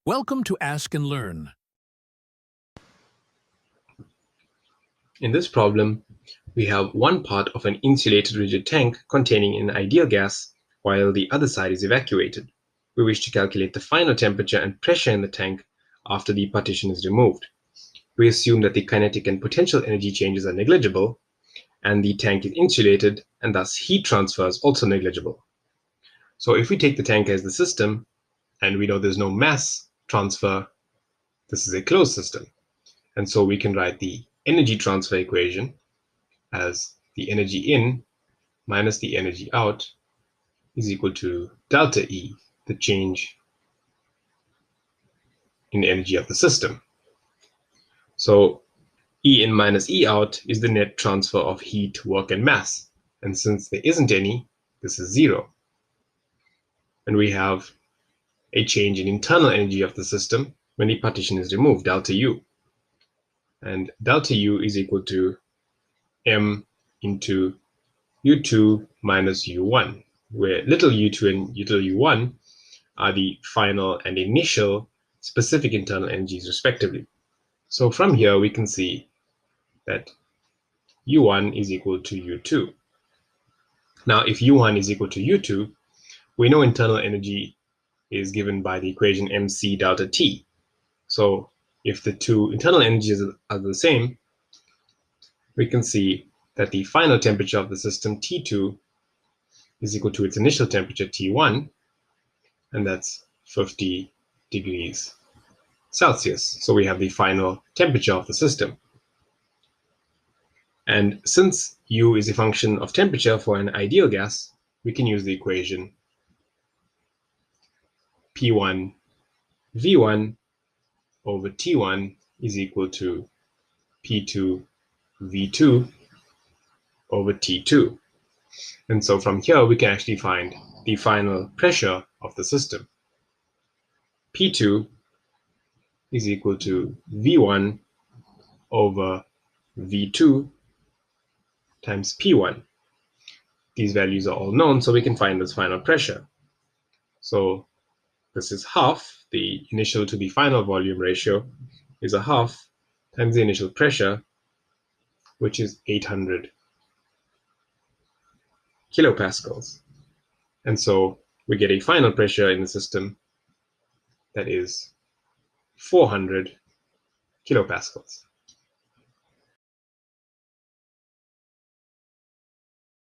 Welcome to Ask and Learn. In this problem, we have one part of an insulated rigid tank containing an ideal gas, while the other side is evacuated. We wish to calculate the final temperature and pressure in the tank after the partition is removed. We assume that the kinetic and potential energy changes are negligible, and the tank is insulated, and thus heat transfer is also negligible. So if we take the tank as the system, and we know there's no mass transfer, this is a closed system. And so we can write the energy transfer equation as the energy in minus the energy out is equal to delta E, the change in energy of the system. So E in minus E out is the net transfer of heat, work, and mass. And since there isn't any, this is zero. And we have a change in internal energy of the system when the partition is removed, delta U. And delta U is equal to M into U2 minus U1, where little u2 and little u1 are the final and initial specific internal energies respectively. So from here we can see that u1 is equal to u2. Now if u1 is equal to u2, we know internal energy is given by the equation mc delta T. So if the two internal energies are the same, we can see that the final temperature of the system T2 is equal to its initial temperature T1, and that's 50 degrees Celsius. So we have the final temperature of the system. And since U is a function of temperature for an ideal gas, we can use the equation P1 V1 over T1 is equal to P2 V2 over T2. And so from here we can actually find the final pressure of the system. P2 is equal to V1 over V2 times P1. These values are all known, so we can find this final pressure. So this is half, the initial to the final volume ratio is a half times the initial pressure, which is 800 kilopascals. And so we get a final pressure in the system that is 400 kilopascals.